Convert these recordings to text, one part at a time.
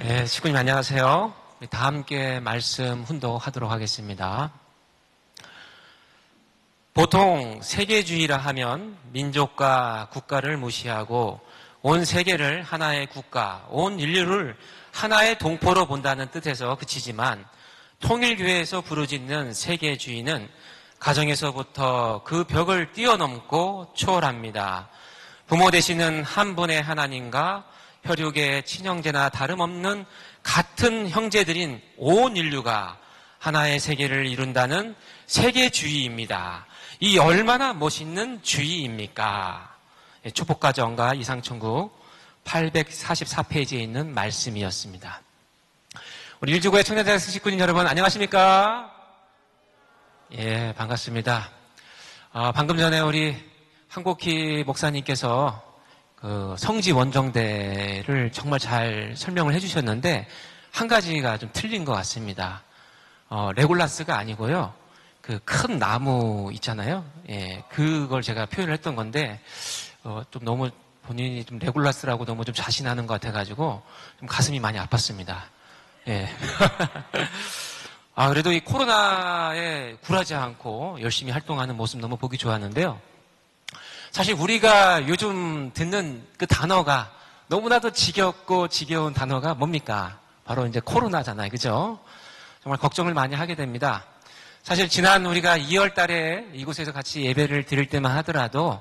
네, 식구님 안녕하세요. 다 함께 말씀 훈독하도록 하겠습니다. 보통 세계주의라 하면 민족과 국가를 무시하고 온 세계를 하나의 국가, 온 인류를 하나의 동포로 본다는 뜻에서 그치지만 통일교회에서 부르짖는 세계주의는 가정에서부터 그 벽을 뛰어넘고 초월합니다. 부모 되시는 한 분의 하나님과 혈육의 친형제나 다름없는 같은 형제들인 온 인류가 하나의 세계를 이룬다는 세계주의입니다. 이 얼마나 멋있는 주의입니까? 축복가정과 이상천국 844페이지에 있는 말씀이었습니다. 우리 일주구의 청년대학생 식구님 여러분 안녕하십니까? 예, 반갑습니다. 방금 전에 우리 한국희 목사님께서 그 성지 원정대를 정말 잘 설명을 해주셨는데 한 가지가 좀 틀린 것 같습니다. 레골라스가 아니고요. 그 큰 나무 있잖아요. 예, 그걸 제가 표현을 했던 건데 좀 너무 본인이 좀 레골라스라고 너무 좀 자신하는 것 같아가지고 좀 가슴이 많이 아팠습니다. 예. 그래도 이 코로나에 굴하지 않고 열심히 활동하는 모습 너무 보기 좋았는데요. 사실 우리가 요즘 듣는 그 단어가 너무나도 지겹고 지겨운 단어가 뭡니까? 바로 이제 코로나잖아요. 그죠? 정말 걱정을 많이 하게 됩니다. 사실 지난 우리가 2월 달에 이곳에서 같이 예배를 드릴 때만 하더라도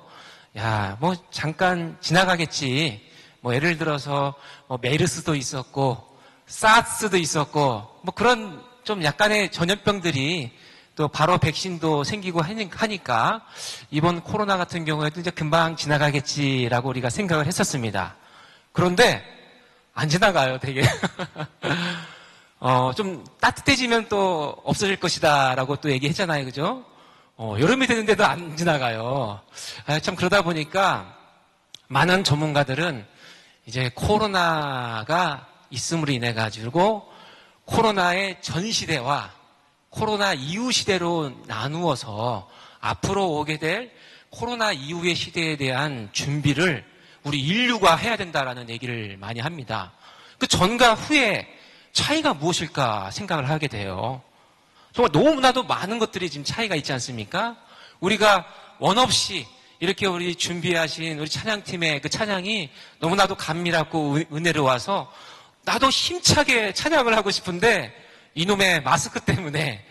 뭐 잠깐 지나가겠지. 뭐 예를 들어서 뭐 메르스도 있었고 사스도 있었고 뭐 그런 좀 약간의 전염병들이 또 바로 백신도 생기고 하니까 이번 코로나 같은 경우에도 이제 금방 지나가겠지라고 우리가 생각을 했었습니다. 그런데 안 지나가요, 되게. 좀 따뜻해지면 또 없어질 것이다라고 또 얘기했잖아요, 그죠? 여름이 되는데도 안 지나가요. 참 그러다 보니까 많은 전문가들은 이제 코로나가 있음으로 인해 가지고 코로나의 전 시대와 코로나 이후 시대로 나누어서 앞으로 오게 될 코로나 이후의 시대에 대한 준비를 우리 인류가 해야 된다라는 얘기를 많이 합니다. 그 전과 후의 차이가 무엇일까 생각을 하게 돼요. 정말 너무나도 많은 것들이 지금 차이가 있지 않습니까? 우리가 원 없이 이렇게 우리 준비하신 우리 찬양팀의 그 찬양이 너무나도 감미롭고 은혜로워서 나도 힘차게 찬양을 하고 싶은데 이놈의 마스크 때문에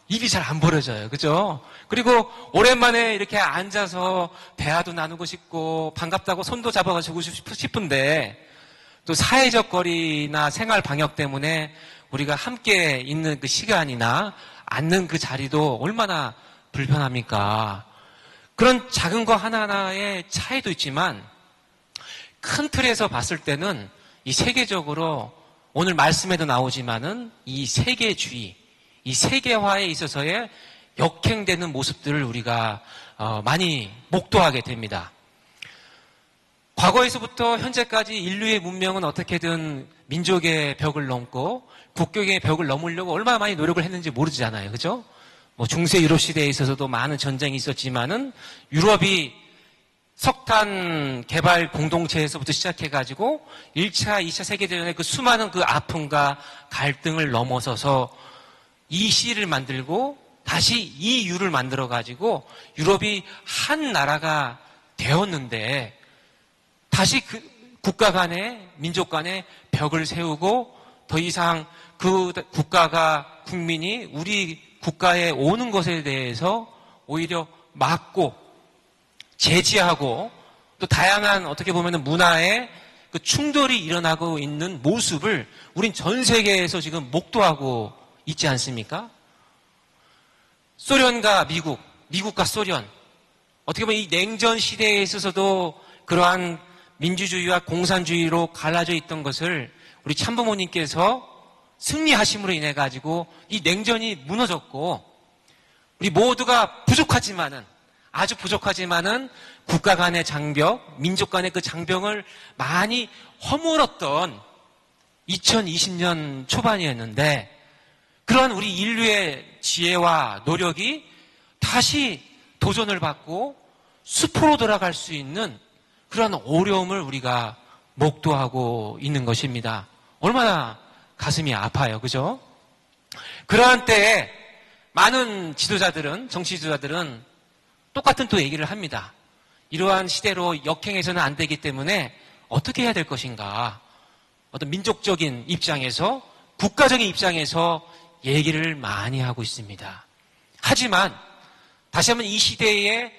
입이 잘 안 벌어져요. 그죠? 그리고 오랜만에 이렇게 앉아서 대화도 나누고 싶고 반갑다고 손도 잡아가지고 싶은데 또 사회적 거리나 생활 방역 때문에 우리가 함께 있는 그 시간이나 앉는 그 자리도 얼마나 불편합니까? 그런 작은 거 하나하나의 차이도 있지만 큰 틀에서 봤을 때는 이 세계적으로 오늘 말씀에도 나오지만은 이 세계주의, 이 세계화에 있어서의 역행되는 모습들을 우리가 많이 목도하게 됩니다. 과거에서부터 현재까지 인류의 문명은 어떻게든 민족의 벽을 넘고 국경의 벽을 넘으려고 얼마나 많이 노력을 했는지 모르잖아요. 그죠? 뭐 중세 유럽 시대에 있어서도 많은 전쟁이 있었지만은 유럽이 석탄 개발 공동체에서부터 시작해가지고 1차, 2차 세계대전의 그 수많은 그 아픔과 갈등을 넘어서서 EC를 만들고 다시 EU를 만들어가지고 유럽이 한 나라가 되었는데 다시 그 국가 간의 민족 간의 벽을 세우고 더 이상 그 국가가 국민이 우리 국가에 오는 것에 대해서 오히려 막고 제지하고 또 다양한 어떻게 보면 문화의 그 충돌이 일어나고 있는 모습을 우린 전 세계에서 지금 목도하고 있지 않습니까? 소련과 미국, 미국과 소련 어떻게 보면 이 냉전 시대에 있어서도 그러한 민주주의와 공산주의로 갈라져 있던 것을 우리 참부모님께서 승리하심으로 인해 가지고 이 냉전이 무너졌고 우리 모두가 부족하지만은 아주 부족하지만은 국가 간의 장벽, 민족 간의 그 장벽을 많이 허물었던 2020년 초반이었는데 그런 우리 인류의 지혜와 노력이 다시 도전을 받고 숲으로 돌아갈 수 있는 그런 어려움을 우리가 목도하고 있는 것입니다. 얼마나 가슴이 아파요. 그죠? 그러한 때에 많은 지도자들은, 정치 지도자들은 똑같은 또 얘기를 합니다. 이러한 시대로 역행해서는 안 되기 때문에 어떻게 해야 될 것인가. 어떤 민족적인 입장에서, 국가적인 입장에서 얘기를 많이 하고 있습니다. 하지만 다시 한번 이 시대에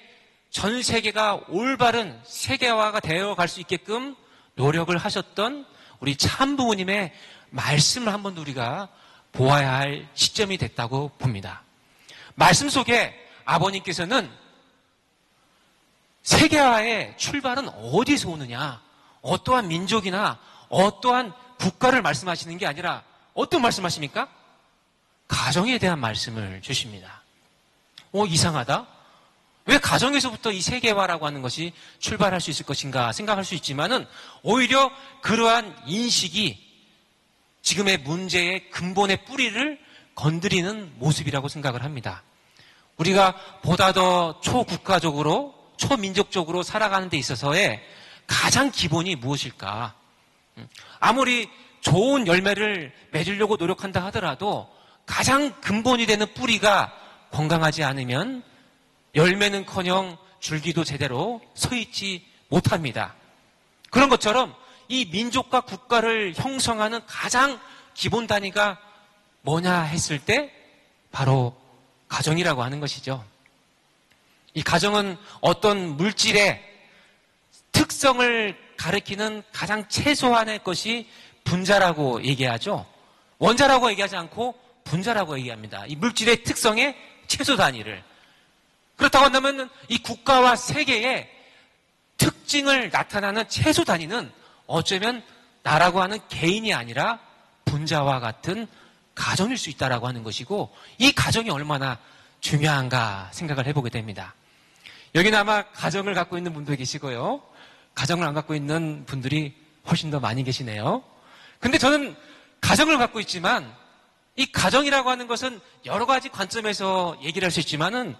전 세계가 올바른 세계화가 되어갈 수 있게끔 노력을 하셨던 우리 참부모님의 말씀을 한번 우리가 보아야 할 시점이 됐다고 봅니다. 말씀 속에 아버님께서는 세계화의 출발은 어디서 오느냐, 어떠한 민족이나 어떠한 국가를 말씀하시는 게 아니라 어떤 말씀하십니까? 가정에 대한 말씀을 주십니다. 이상하다. 왜 가정에서부터 이 세계화라고 하는 것이 출발할 수 있을 것인가 생각할 수 있지만은 오히려 그러한 인식이 지금의 문제의 근본의 뿌리를 건드리는 모습이라고 생각을 합니다. 우리가 보다 더 초국가적으로, 초민족적으로 살아가는 데 있어서의 가장 기본이 무엇일까? 아무리 좋은 열매를 맺으려고 노력한다 하더라도 가장 근본이 되는 뿌리가 건강하지 않으면 열매는커녕 줄기도 제대로 서 있지 못합니다. 그런 것처럼 이 민족과 국가를 형성하는 가장 기본 단위가 뭐냐 했을 때 바로 가정이라고 하는 것이죠. 이 가정은 어떤 물질의 특성을 가리키는 가장 최소한의 것이 분자라고 얘기하죠. 원자라고 얘기하지 않고 분자라고 얘기합니다. 이 물질의 특성의 최소 단위를. 그렇다고 한다면 이 국가와 세계의 특징을 나타나는 최소 단위는 어쩌면 나라고 하는 개인이 아니라 분자와 같은 가정일 수 있다라고 하는 것이고, 이 가정이 얼마나 중요한가 생각을 해보게 됩니다. 여기는 아마 가정을 갖고 있는 분도 계시고요, 가정을 안 갖고 있는 분들이 훨씬 더 많이 계시네요. 근데 저는 가정을 갖고 있지만 이 가정이라고 하는 것은 여러 가지 관점에서 얘기를 할 수 있지만은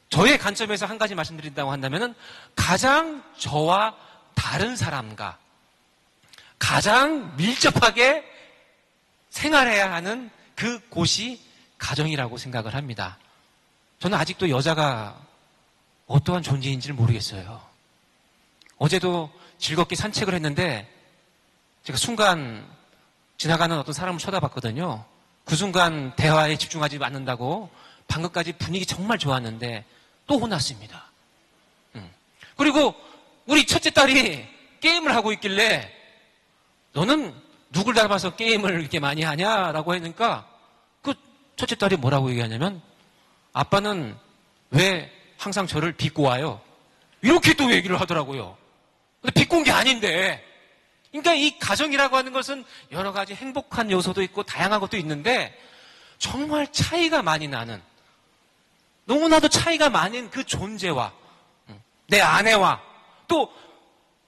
저의 관점에서 한 가지 말씀드린다고 한다면은 가장 저와 다른 사람과 가장 밀접하게 생활해야 하는 그 곳이 가정이라고 생각을 합니다. 저는 아직도 여자가 어떠한 존재인지를 모르겠어요. 어제도 즐겁게 산책을 했는데 제가 순간 지나가는 어떤 사람을 쳐다봤거든요. 그 순간 대화에 집중하지 않는다고 방금까지 분위기 정말 좋았는데 또 혼났습니다. 그리고 우리 첫째 딸이 게임을 하고 있길래 너는 누굴 닮아서 게임을 이렇게 많이 하냐라고 하니까 그 첫째 딸이 뭐라고 얘기하냐면 아빠는 왜 항상 저를 빚고 와요? 이렇게 또 얘기를 하더라고요. 근데 빚고 온 게 아닌데. 그러니까 이 가정이라고 하는 것은 여러 가지 행복한 요소도 있고 다양한 것도 있는데 정말 차이가 많이 나는, 너무나도 차이가 많은 그 존재와 내 아내와 또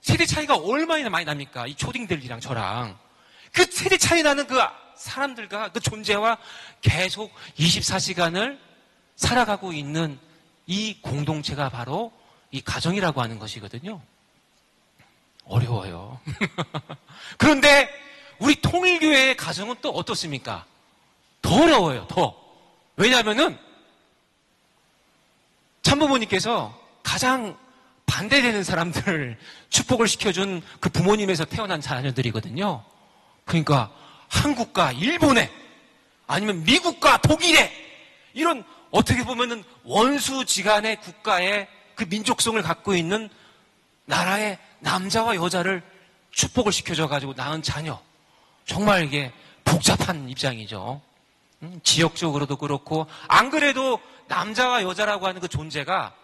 세대 차이가 얼마나 많이 납니까? 이 초딩들이랑 저랑 그 세대 차이 나는 그 사람들과 그 존재와 계속 24시간을 살아가고 있는 이 공동체가 바로 이 가정이라고 하는 것이거든요. 어려워요. 그런데 우리 통일교회의 가정은 또 어떻습니까? 더 어려워요. 더. 왜냐하면은 참부모님께서 가장 반대되는 사람들을 축복을 시켜준 그 부모님에서 태어난 자녀들이거든요. 그러니까 한국과 일본에 아니면 미국과 독일에 이런 어떻게 보면은 원수지간의 국가의 그 민족성을 갖고 있는 나라의 남자와 여자를 축복을 시켜줘가지고 낳은 자녀. 정말 이게 복잡한 입장이죠. 지역적으로도 그렇고 안 그래도 남자와 여자라고 하는 그 존재가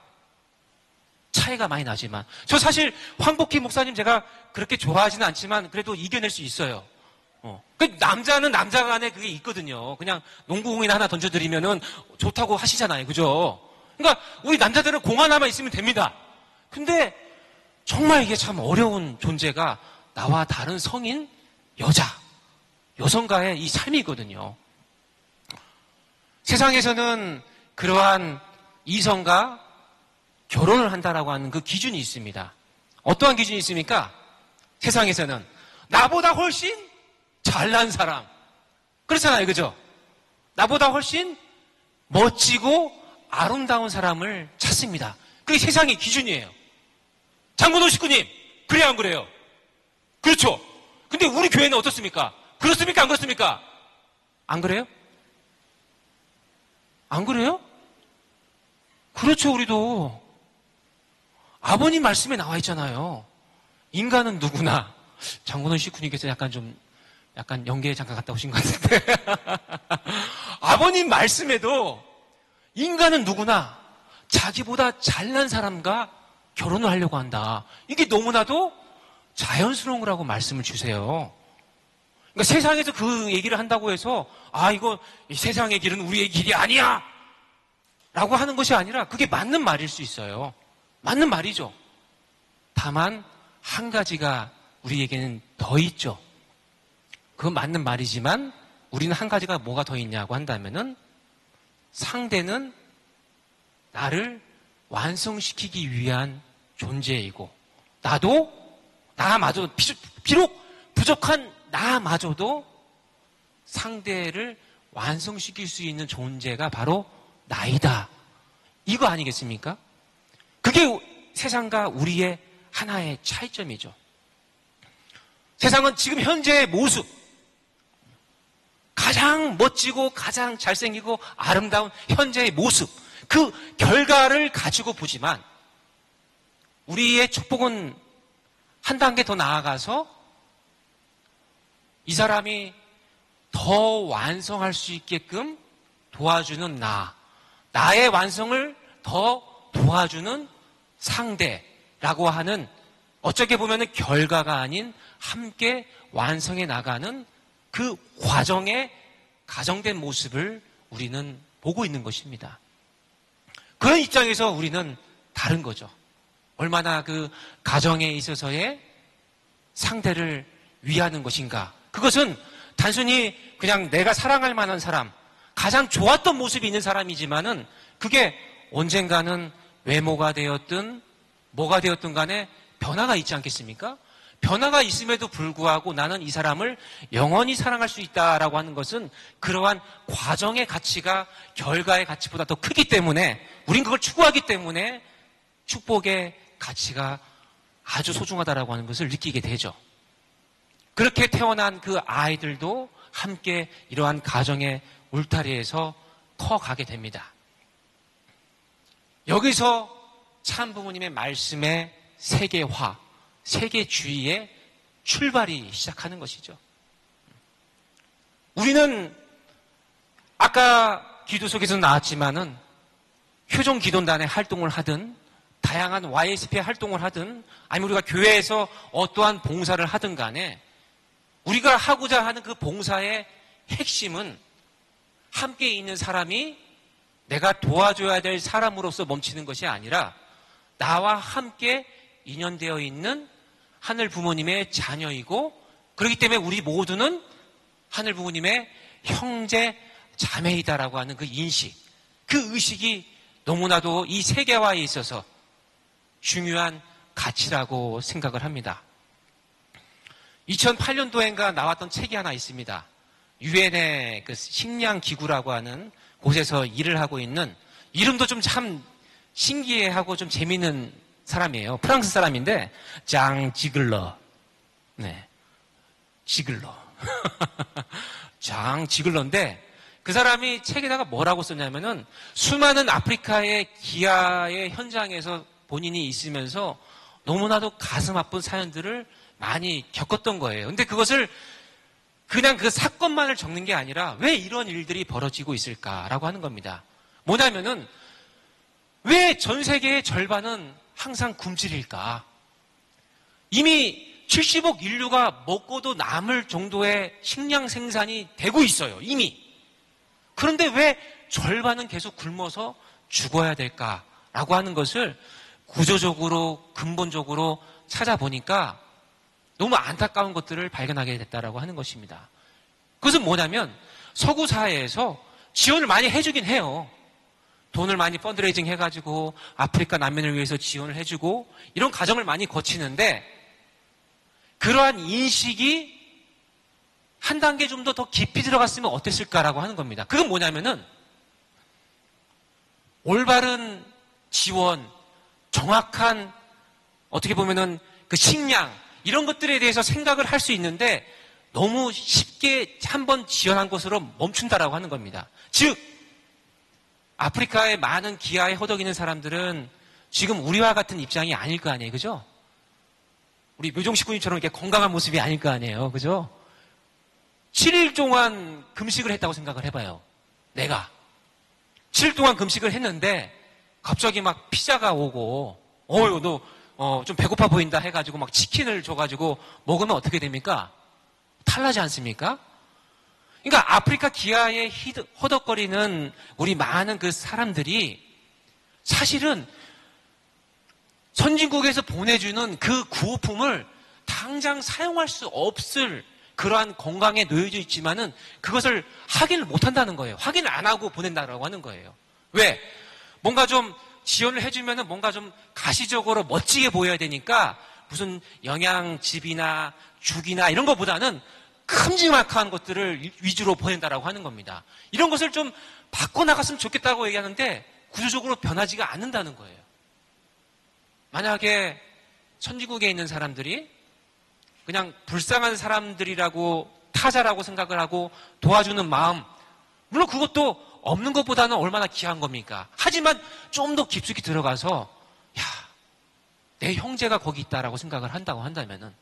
차이가 많이 나지만 저 사실 황복희 목사님 제가 그렇게 좋아하지는 않지만 그래도 이겨낼 수 있어요. 그 남자는 남자 간에 그게 있거든요. 그냥 농구공이나 하나 던져드리면은 좋다고 하시잖아요. 그죠? 그러니까 우리 남자들은 공 하나만 있으면 됩니다. 근데 정말 이게 참 어려운 존재가 나와 다른 성인 여자, 여성과의 이 삶이거든요. 세상에서는 그러한 이성과 결혼을 한다라고 하는 그 기준이 있습니다. 어떠한 기준이 있습니까? 세상에서는 나보다 훨씬 잘난 사람. 그렇잖아요. 그죠? 나보다 훨씬 멋지고 아름다운 사람을 찾습니다. 그게 세상의 기준이에요. 장건호 식구님, 그래요, 안 그래요? 그렇죠? 근데 우리 교회는 어떻습니까? 그렇습니까? 안 그렇습니까? 안 그래요? 안 그래요? 그렇죠, 우리도. 아버님 말씀에 나와 있잖아요. 인간은 누구나. 장건호 식구님께서 약간 연계에 잠깐 갔다 오신 것 같은데. 아버님 말씀에도 인간은 누구나 자기보다 잘난 사람과 결혼을 하려고 한다. 이게 너무나도 자연스러운 거라고 말씀을 주세요. 그러니까 세상에서 그 얘기를 한다고 해서 이거 이 세상의 길은 우리의 길이 아니야 라고 하는 것이 아니라 그게 맞는 말일 수 있어요. 맞는 말이죠. 다만 한 가지가 우리에게는 더 있죠. 그건 맞는 말이지만 우리는 한 가지가 뭐가 더 있냐고 한다면은 상대는 나를 완성시키기 위한 존재이고 나마저 비록 부족한 나마저도 상대를 완성시킬 수 있는 존재가 바로 나이다. 이거 아니겠습니까? 그게 세상과 우리의 하나의 차이점이죠. 세상은 지금 현재의 모습, 가장 멋지고 가장 잘생기고 아름다운 현재의 모습, 그 결과를 가지고 보지만 우리의 축복은 한 단계 더 나아가서 이 사람이 더 완성할 수 있게끔 도와주는 나의 완성을 더 도와주는 상대라고 하는 어떻게 보면 결과가 아닌 함께 완성해 나가는 그 과정의 가정된 모습을 우리는 보고 있는 것입니다. 그런 입장에서 우리는 다른 거죠. 얼마나 그 가정에 있어서의 상대를 위하는 것인가. 그것은 단순히 그냥 내가 사랑할 만한 사람, 가장 좋았던 모습이 있는 사람이지만은 그게 언젠가는 외모가 되었든 뭐가 되었든 간에 변화가 있지 않겠습니까? 변화가 있음에도 불구하고 나는 이 사람을 영원히 사랑할 수 있다라고 하는 것은 그러한 과정의 가치가 결과의 가치보다 더 크기 때문에 우린 그걸 추구하기 때문에 축복의 가치가 아주 소중하다라고 하는 것을 느끼게 되죠. 그렇게 태어난 그 아이들도 함께 이러한 가정의 울타리에서 커가게 됩니다. 여기서 참 부모님의 말씀의 세계화, 세계주의의 출발이 시작하는 것이죠. 우리는 아까 기도 속에서 나왔지만은 효종기도단의 활동을 하든 다양한 YSP 활동을 하든 아니면 우리가 교회에서 어떠한 봉사를 하든 간에 우리가 하고자 하는 그 봉사의 핵심은 함께 있는 사람이 내가 도와줘야 될 사람으로서 멈추는 것이 아니라 나와 함께 인연되어 있는 하늘 부모님의 자녀이고 그렇기 때문에 우리 모두는 하늘 부모님의 형제 자매이다라고 하는 그 인식, 그 의식이 너무나도 이 세계화에 있어서 중요한 가치라고 생각을 합니다. 2008년도엔가 나왔던 책이 하나 있습니다. 유엔의 그 식량기구라고 하는 곳에서 일을 하고 있는 이름도 좀 참 신기해하고 좀 재미있는 사람이에요. 프랑스 사람인데 장 지글러. 네, 지글러. 장 지글러인데 그 사람이 책에다가 뭐라고 썼냐면은 수많은 아프리카의 기아의 현장에서 본인이 있으면서 너무나도 가슴 아픈 사연들을 많이 겪었던 거예요. 근데 그것을 그냥 그 사건만을 적는 게 아니라 왜 이런 일들이 벌어지고 있을까라고 하는 겁니다. 뭐냐면은 왜 전 세계의 절반은 항상 굶주릴까? 이미 70억 인류가 먹고도 남을 정도의 식량 생산이 되고 있어요. 이미. 그런데 왜 절반은 계속 굶어서 죽어야 될까라고 하는 것을 구조적으로 근본적으로 찾아보니까 너무 안타까운 것들을 발견하게 됐다라고 하는 것입니다. 그것은 뭐냐면 서구 사회에서 지원을 많이 해주긴 해요. 돈을 많이 펀드레이징 해가지고 아프리카 난민을 위해서 지원을 해주고 이런 과정을 많이 거치는데 그러한 인식이 한 단계 좀 더 깊이 들어갔으면 어땠을까라고 하는 겁니다. 그건 뭐냐면은 올바른 지원, 정확한 어떻게 보면은 그 식량 이런 것들에 대해서 생각을 할 수 있는데 너무 쉽게 한번 지원한 것으로 멈춘다라고 하는 겁니다. 즉 아프리카의 많은 기아에 허덕이는 사람들은 지금 우리와 같은 입장이 아닐 거 아니에요, 그죠? 우리 묘종식 군님처럼 이렇게 건강한 모습이 아닐 거 아니에요, 그죠? 7일 동안 금식을 했다고 생각을 해봐요. 내가 7일 동안 금식을 했는데 갑자기 막 피자가 오고 너 좀 배고파 보인다 해가지고 막 치킨을 줘가지고 먹으면 어떻게 됩니까? 탈나지 않습니까? 그러니까 아프리카 기아에 허덕거리는 우리 많은 그 사람들이 사실은 선진국에서 보내주는 그 구호품을 당장 사용할 수 없을 그러한 건강에 놓여져 있지만은 그것을 확인을 못 한다는 거예요. 확인을 안 하고 보낸다라고 하는 거예요. 왜? 뭔가 좀 지원을 해주면은 뭔가 좀 가시적으로 멋지게 보여야 되니까 무슨 영양집이나 죽이나 이런 것보다는 큼지막한 것들을 위주로 보낸다라고 하는 겁니다. 이런 것을 좀 바꿔나갔으면 좋겠다고 얘기하는데 구조적으로 변하지가 않는다는 거예요. 만약에 선진국에 있는 사람들이 그냥 불쌍한 사람들이라고 타자라고 생각을 하고 도와주는 마음, 물론 그것도 없는 것보다는 얼마나 귀한 겁니까? 하지만 좀 더 깊숙이 들어가서 내 형제가 거기 있다라고 생각을 한다고 한다면은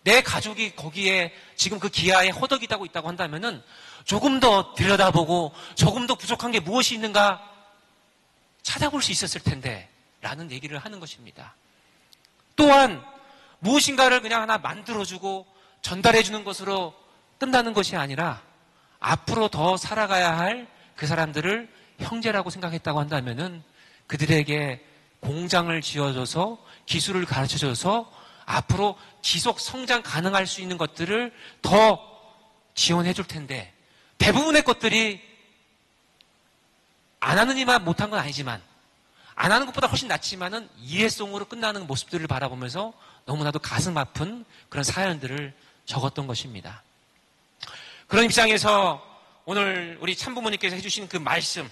내 가족이 거기에 지금 그 기아에 허덕이다고 있다고 한다면은 조금 더 들여다보고 조금 더 부족한 게 무엇이 있는가 찾아볼 수 있었을 텐데 라는 얘기를 하는 것입니다. 또한 무엇인가를 그냥 하나 만들어주고 전달해주는 것으로 끝나는 것이 아니라 앞으로 더 살아가야 할 그 사람들을 형제라고 생각했다고 한다면은 그들에게 공장을 지어줘서 기술을 가르쳐줘서 앞으로 지속 성장 가능할 수 있는 것들을 더 지원해 줄 텐데 대부분의 것들이 안 하는 이만 못한 건 아니지만 안 하는 것보다 훨씬 낫지만은 일회성으로 끝나는 모습들을 바라보면서 너무나도 가슴 아픈 그런 사연들을 적었던 것입니다. 그런 입장에서 오늘 우리 참부모님께서 해주신 그 말씀,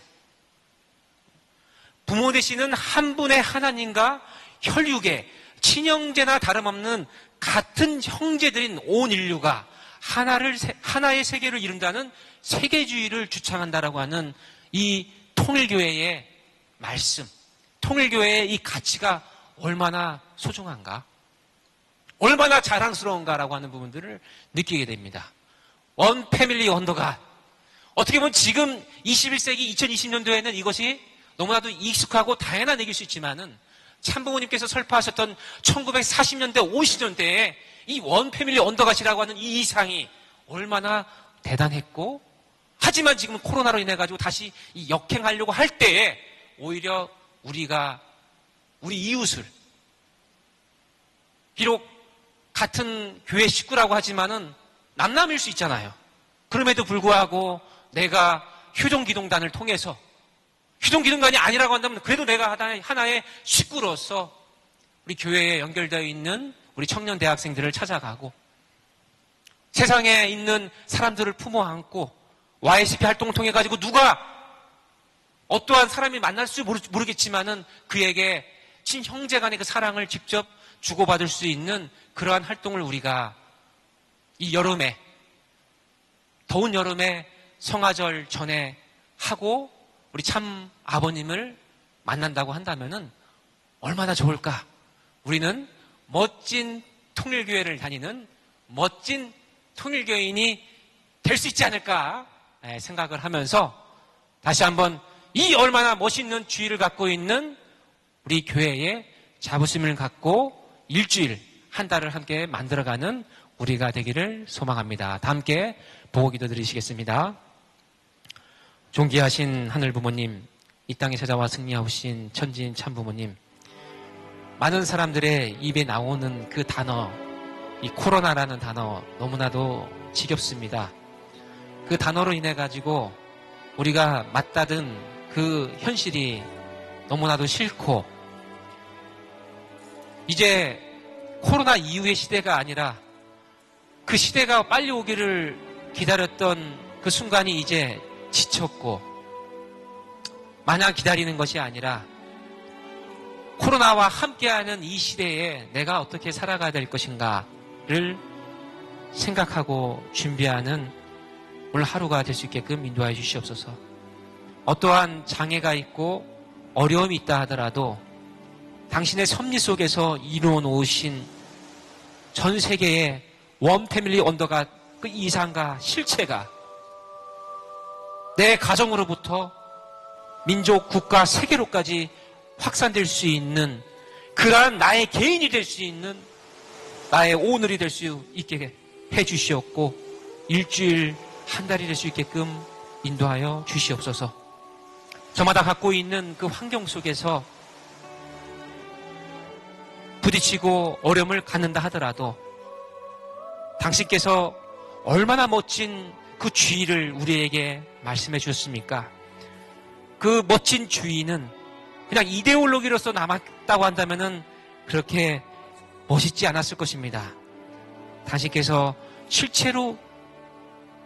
부모 되시는 한 분의 하나님과 혈육의 친형제나 다름없는 같은 형제들인 온 인류가 하나의 세계를 이룬다는 세계주의를 주창한다라고 하는 이 통일교회의 말씀, 통일교회의 이 가치가 얼마나 소중한가, 얼마나 자랑스러운가라고 하는 부분들을 느끼게 됩니다. 원 패밀리 원더가 어떻게 보면 지금 21세기 2020년도에는 이것이 너무나도 익숙하고 당연한 얘기일 수 있지만은 참부모님께서 설파하셨던 1940년대, 50년대에 이 원 패밀리 언더갓이라고 하는 이 이상이 얼마나 대단했고, 하지만 지금 코로나로 인해 가지고 다시 이 역행하려고 할 때에 오히려 우리가 우리 이웃을 비록 같은 교회 식구라고 하지만은 남남일 수 있잖아요. 그럼에도 불구하고 내가 효종기동단을 통해서 효종기동단이 아니라고 한다면 그래도 내가 하나의 식구로서 우리 교회에 연결되어 있는 우리 청년 대학생들을 찾아가고 세상에 있는 사람들을 품어 안고 YCP 활동을 통해 가지고 누가 어떠한 사람이 만날지 모르겠지만은 그에게 친형제 간의 그 사랑을 직접 주고받을 수 있는 그러한 활동을 우리가 이 여름에, 더운 여름에 성화절 전에 하고 우리 참 아버님을 만난다고 한다면은 얼마나 좋을까? 우리는 멋진 통일교회를 다니는 멋진 통일교인이 될 수 있지 않을까 생각을 하면서 다시 한번 이 얼마나 멋있는 주의를 갖고 있는 우리 교회의 자부심을 갖고 일주일, 한 달을 함께 만들어가는 우리가 되기를 소망합니다. 다 함께 보고 기도 드리시겠습니다. 존귀하신 하늘 부모님, 이 땅에 찾아와 승리하신 천지인 참 부모님, 많은 사람들의 입에 나오는 그 단어, 이 코로나라는 단어 너무나도 지겹습니다. 그 단어로 인해 가지고 우리가 맞닥은 그 현실이 너무나도 싫고, 이제 코로나 이후의 시대가 아니라 그 시대가 빨리 오기를 기다렸던 그 순간이 이제 지쳤고, 마냥 기다리는 것이 아니라 코로나와 함께하는 이 시대에 내가 어떻게 살아가야 될 것인가를 생각하고 준비하는 오늘 하루가 될 수 있게끔 인도하여 주시옵소서. 어떠한 장애가 있고 어려움이 있다 하더라도 당신의 섭리 속에서 이루어 놓으신 전 세계의 원 패밀리 언더가 그 이상과 실체가 내 가정으로부터 민족, 국가, 세계로까지 확산될 수 있는 그러한 나의 개인이 될 수 있는 나의 오늘이 될 수 있게 해 주시옵고 일주일, 한 달이 될 수 있게끔 인도하여 주시옵소서. 저마다 갖고 있는 그 환경 속에서 부딪히고 어려움을 갖는다 하더라도 당신께서 얼마나 멋진 그 주의를 우리에게 말씀해 주셨습니까? 그 멋진 주의는 그냥 이데올로기로서 남았다고 한다면은 그렇게 멋있지 않았을 것입니다. 당신께서 실체로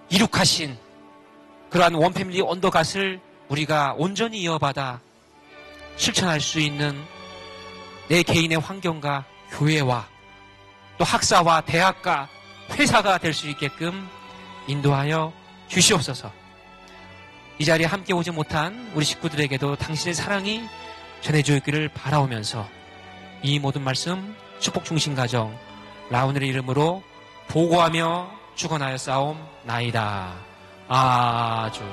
이룩하신 그러한 원패밀리 언더갓을 우리가 온전히 이어받아 실천할 수 있는 내 개인의 환경과 교회와 또 학사와 대학과 회사가 될 수 있게끔 인도하여 주시옵소서. 이 자리에 함께 오지 못한 우리 식구들에게도 당신의 사랑이 전해주기를 바라오면서 이 모든 말씀 축복 중심 가정 라우넬의 이름으로 보고하며 축원하여 싸움나이다. 아주